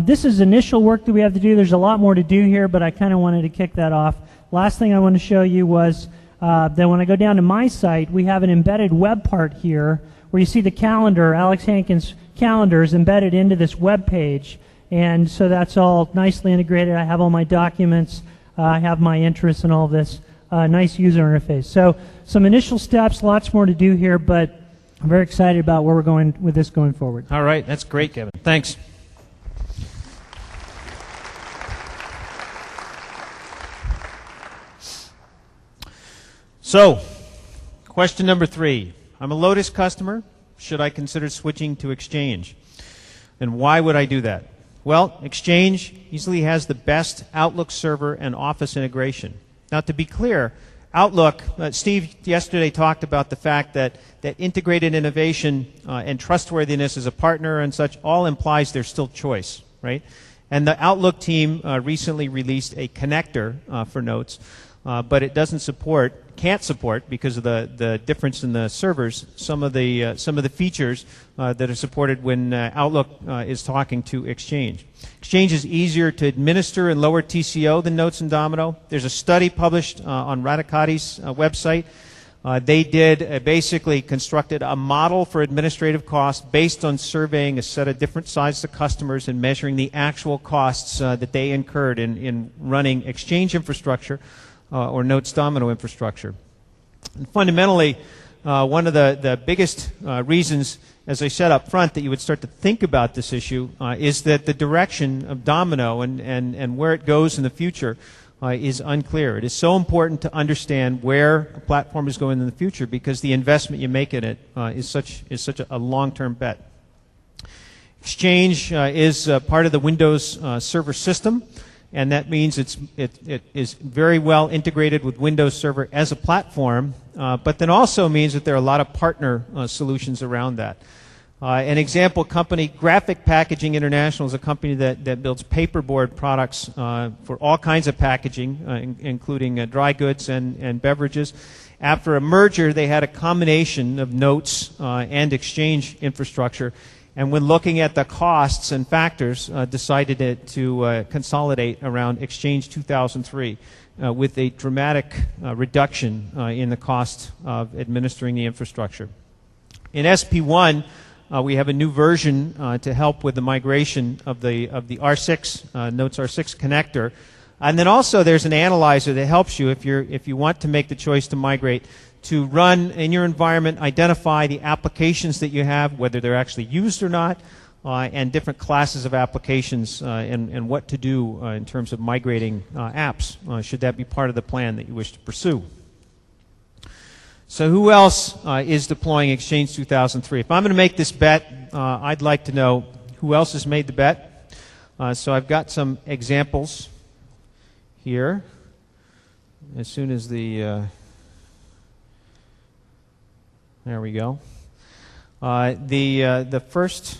This is initial work that we have to do. There's a lot more to do here, but I kind of wanted to kick that off. Last thing I want to show you was that when I go down to my site, we have an embedded web part here where you see the calendar, Alex Hankins' calendar is embedded into this web page, and so that's all nicely integrated. I have all my documents, I have my interests and all this nice user interface. So some initial steps, lots more to do here, but I'm very excited about where we're going with this going forward. All right, that's great, Kevin. Thanks. So, question number 3. I'm a Lotus customer. Should I consider switching to Exchange? And why would I do that? Well, Exchange easily has the best Outlook server and Office integration. Now, to be clear, Outlook, Steve yesterday talked about the fact that integrated innovation and trustworthiness as a partner and such all implies there's still choice, right? And the Outlook team recently released a connector for Notes, but it can't support because of the difference in the servers, some of the features that are supported when Outlook is talking to Exchange. Exchange is easier to administer and lower TCO than Notes and Domino. There's a study published on Radicati's website. They basically constructed a model for administrative costs based on surveying a set of different sizes of customers and measuring the actual costs that they incurred in running Exchange infrastructure or Notes Domino infrastructure. And fundamentally, one of the biggest reasons, as I said up front, that you would start to think about this issue is that the direction of Domino and where it goes in the future is unclear. It is so important to understand where a platform is going in the future because the investment you make in it is such a long-term bet. Exchange is part of the Windows server system. and that means it is very well integrated with Windows Server as a platform, but then also means that there are a lot of partner solutions around that. An example company, Graphic Packaging International, is a company that builds paperboard products for all kinds of packaging, including dry goods and beverages. After a merger, they had a combination of notes and exchange infrastructure, and when looking at the costs and factors, decided to consolidate around Exchange 2003 with a dramatic reduction in the cost of administering the infrastructure. In SP1, we have a new version to help with the migration of the R6 Notes R6 connector, and then also there's an analyzer that helps you if you want to make the choice to migrate, to run in your environment, identify the applications that you have, whether they're actually used or not, and different classes of applications, and what to do in terms of migrating apps, should that be part of the plan that you wish to pursue. So who else is deploying Exchange 2003? If I'm going to make this bet, I'd like to know who else has made the bet. So I've got some examples here. As soon as the... there we go. The first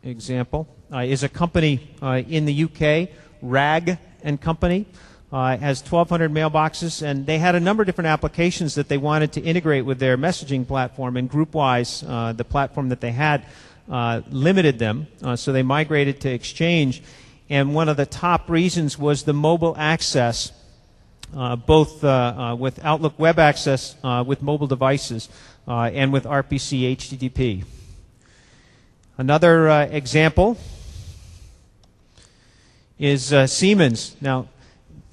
example is a company in the UK, RAG and Company. Has 1,200 mailboxes, and they had a number of different applications that they wanted to integrate with their messaging platform, and GroupWise, the platform that they had, limited them, so they migrated to Exchange, and one of the top reasons was the mobile access, both with Outlook Web Access with mobile devices and with RPC HTTP. Another example is Siemens. Now,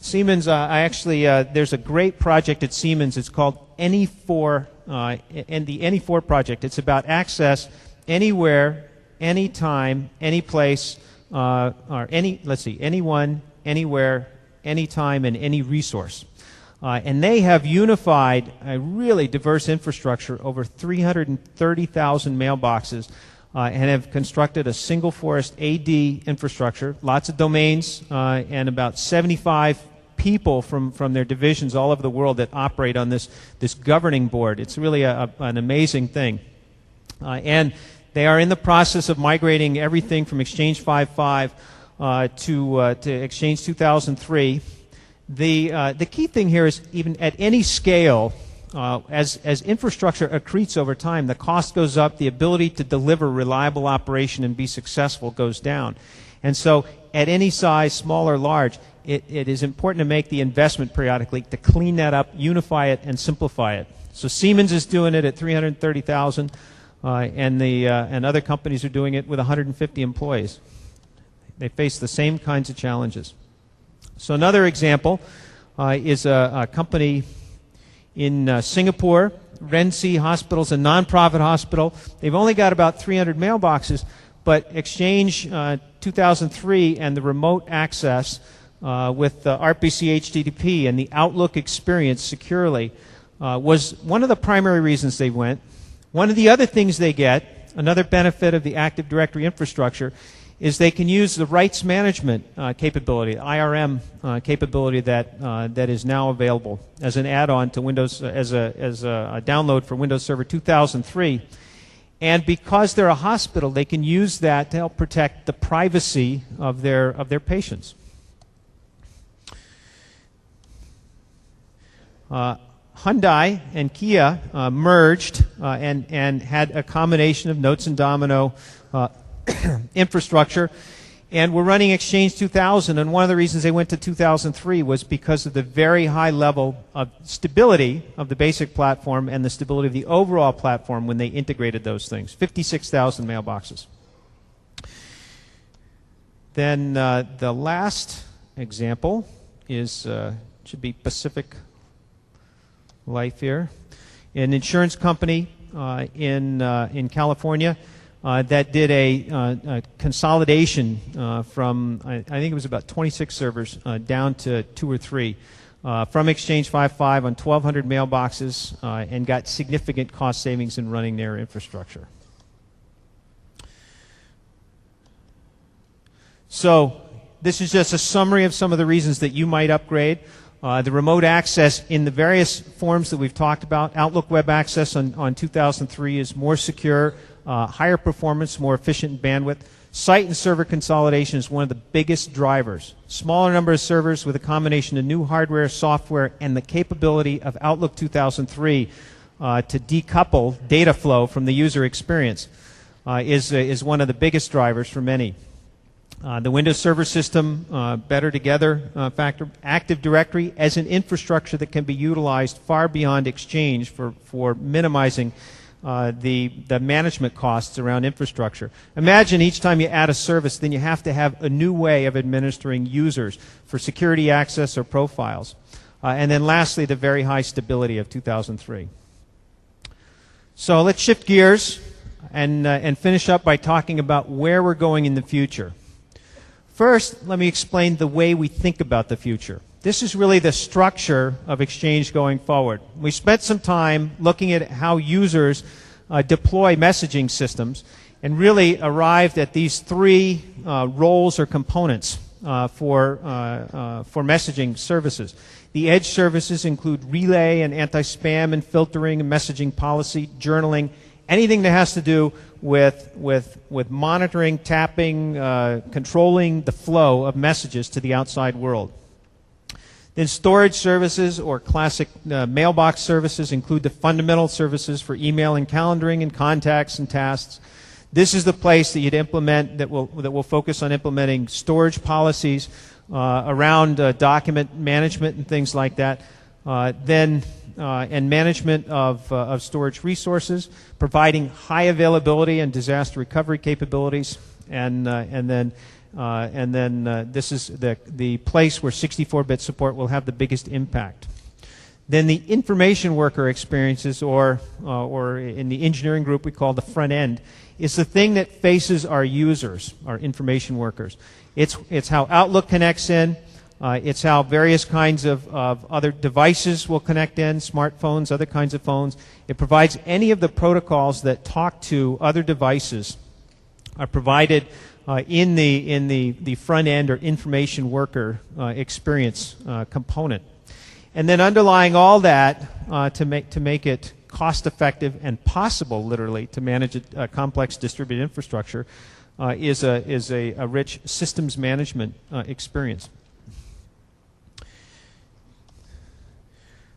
Siemens, there's a great project at Siemens. It's called NE4, and the NE4 project. It's about access anywhere, anytime, any place, anyone, anywhere, anytime, and any resource. And they have unified a really diverse infrastructure, over 330,000 mailboxes, and have constructed a single forest AD infrastructure, lots of domains, and about 75 people from their divisions all over the world that operate on this governing board. It's really an amazing thing. And they are in the process of migrating everything from Exchange 5.5 to Exchange 2003. The key thing here is, even at any scale, as infrastructure accretes over time, the cost goes up, the ability to deliver reliable operation and be successful goes down. And so at any size, small or large, it is important to make the investment periodically to clean that up, unify it, and simplify it. So Siemens is doing it at 330,000, and other companies are doing it with 150 employees. They face the same kinds of challenges. So another example is a company in Singapore, Renci Hospital is a nonprofit hospital. They've only got about 300 mailboxes, but Exchange 2003 and the remote access with RPC HTTP and the Outlook experience securely was one of the primary reasons they went. One of the other things they get, another benefit of the Active Directory infrastructure, is they can use the rights management capability, IRM capability that is now available as an add-on to Windows, as a download for Windows Server 2003. And because they're a hospital, they can use that to help protect the privacy of their patients. Hyundai and Kia merged and had a combination of Notes and Domino infrastructure, and we're running Exchange 2000, and one of the reasons they went to 2003 was because of the very high level of stability of the basic platform and the stability of the overall platform when they integrated those things. 56,000 mailboxes. Then the last example is should be Pacific Life here, an insurance company in California that did a consolidation from, I think it was about 26 servers down to 2 or 3 from Exchange 5.5 on 1,200 mailboxes and got significant cost savings in running their infrastructure. So this is just a summary of some of the reasons that you might upgrade. The remote access in the various forms that we've talked about. Outlook Web Access on 2003 is more secure, higher performance, more efficient bandwidth. Site and server consolidation is one of the biggest drivers. Smaller number of servers with a combination of new hardware, software, and the capability of Outlook 2003 to decouple data flow from the user experience is one of the biggest drivers for many. The Windows Server System, better together factor, Active Directory as an infrastructure that can be utilized far beyond Exchange for minimizing the management costs around infrastructure. Imagine each time you add a service, then you have to have a new way of administering users for security access or profiles. And then lastly, the very high stability of 2003. So let's shift gears and finish up by talking about where we're going in the future. First, let me explain the way we think about the future. This is really the structure of Exchange going forward. We spent some time looking at how users deploy messaging systems and really arrived at these three roles or components for messaging services. The edge services include relay and anti-spam and filtering and messaging policy, journaling, anything that has to do with monitoring, tapping, controlling the flow of messages to the outside world. Then storage services or classic mailbox services include the fundamental services for email and calendaring and contacts and tasks. This is the place that you'd implement that will focus on implementing storage policies around document management and things like that. And management of storage resources, providing high availability and disaster recovery capabilities, and then this is the place where 64-bit support will have the biggest impact. Then the information worker experiences, or in the engineering group we call the front end, is the thing that faces our users, our information workers. It's how Outlook connects in. It's how various kinds of other devices will connect in, smartphones, other kinds of phones. It provides any of the protocols that talk to other devices are provided in the front end or information worker experience component. And then underlying all that to make it cost effective and possible, literally, to manage a complex distributed infrastructure is a rich systems management experience.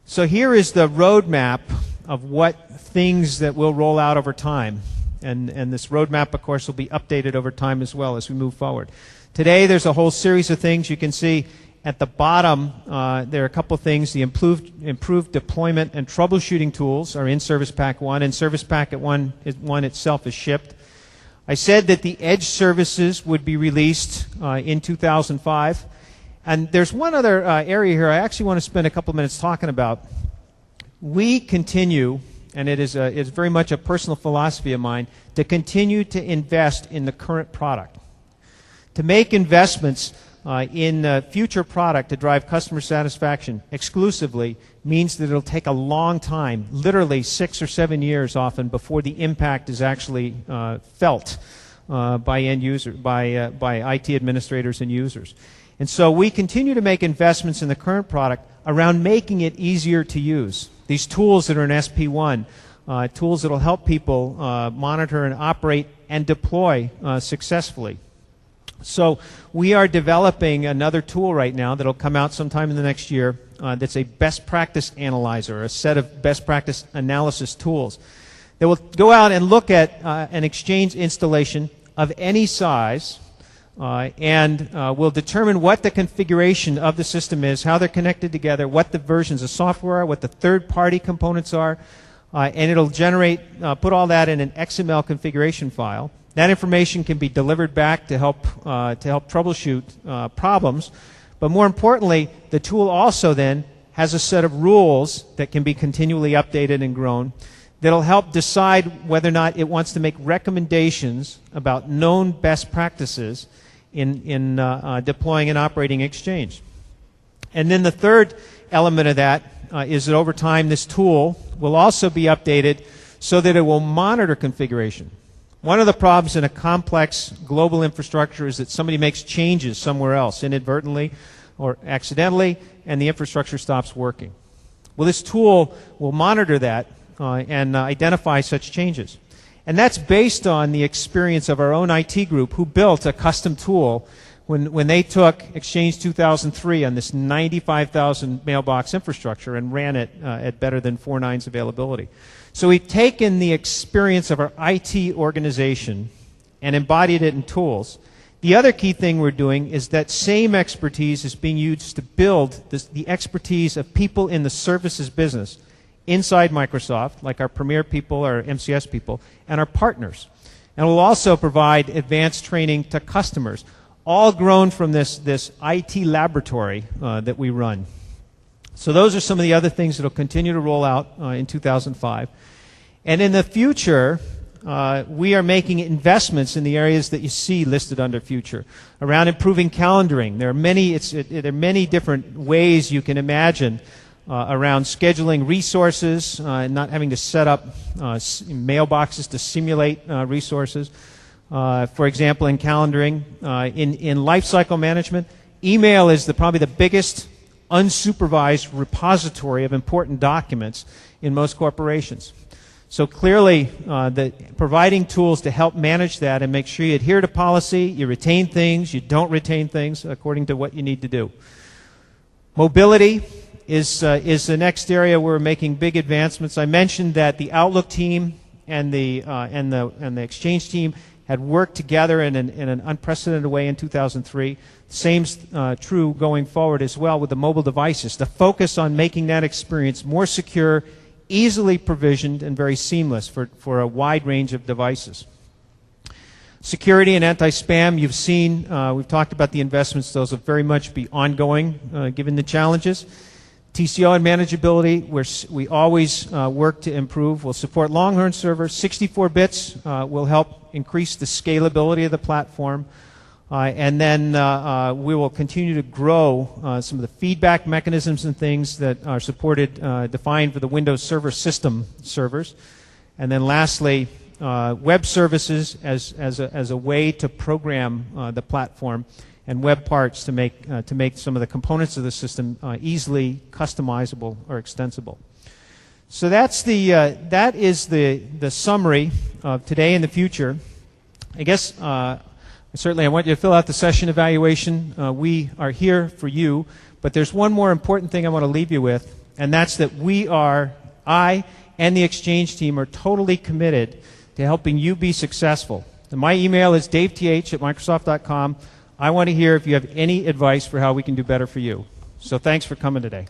So here is the roadmap of what things that will roll out over time. And this roadmap, of course, will be updated over time as well as we move forward. Today, there's a whole series of things. You can see at the bottom, there are a couple of things. The improved deployment and troubleshooting tools are in Service Pack 1, and Service Pack 1 itself is shipped. I said that the Edge services would be released in 2005. And there's one other area here I actually want to spend a couple of minutes talking about. We continue, and it's very much a personal philosophy of mine, to continue to invest in the current product. To make investments in future product to drive customer satisfaction exclusively means that it'll take a long time, literally 6 or 7 years often, before the impact is actually felt by end user, by IT administrators and users. And so we continue to make investments in the current product around making it easier to use. These tools that are in SP1, tools that will help people monitor and operate and deploy successfully. So we are developing another tool right now that will come out sometime in the next year that's a best practice analyzer, a set of best practice analysis tools that will go out and look at an Exchange installation of any size and will determine what the configuration of the system is, how they're connected together, what the versions of software are, what the third-party components are, and it'll generate, put all that in an XML configuration file. That information can be delivered back to help troubleshoot problems. But more importantly, the tool also then has a set of rules that can be continually updated and grown that'll help decide whether or not it wants to make recommendations about known best practices in deploying and operating Exchange. And then the third element of that is that over time this tool will also be updated so that it will monitor configuration. One of the problems in a complex global infrastructure is that somebody makes changes somewhere else, inadvertently or accidentally, and the infrastructure stops working. Well, this tool will monitor that and identify such changes. And that's based on the experience of our own IT group, who built a custom tool when they took Exchange 2003 on this 95,000 mailbox infrastructure and ran it at better than 4 nines availability. So we've taken the experience of our IT organization and embodied it in tools. The other key thing we're doing is that same expertise is being used to build the expertise of people in the services business inside Microsoft, like our Premier people, our MCS people, and our partners. And we'll also provide advanced training to customers, all grown from this IT laboratory that we run. So those are some of the other things that will continue to roll out in 2005. And in the future, we are making investments in the areas that you see listed under future, around improving calendaring. There are many different ways you can imagine around scheduling resources, not having to set up mailboxes to simulate resources. For example, in calendaring, in lifecycle management, email is probably the biggest unsupervised repository of important documents in most corporations. So clearly, providing tools to help manage that and make sure you adhere to policy, you retain things, you don't retain things according to what you need to do. Mobility is the next area where we're making big advancements. I mentioned that the Outlook team and the Exchange team had worked together in an unprecedented way in 2003. Same's true going forward as well with the mobile devices. The focus on making that experience more secure, easily provisioned, and very seamless for a wide range of devices. Security and anti-spam, you've seen, we've talked about the investments. Those will very much be ongoing given the challenges. TCO and manageability, we always work to improve. We'll support Longhorn servers. 64 bits will help increase the scalability of the platform. And then we will continue to grow some of the feedback mechanisms and things that are supported, defined for the Windows Server System servers. And then lastly, web services as a way to program the platform, and web parts to make some of the components of the system easily customizable or extensible. So that is the summary of today and the future. I guess certainly I want you to fill out the session evaluation. We are here for you, but there's one more important thing I want to leave you with, and that's that I and the Exchange team are totally committed to helping you be successful. And my email is daveth@microsoft.com. I want to hear if you have any advice for how we can do better for you. So thanks for coming today.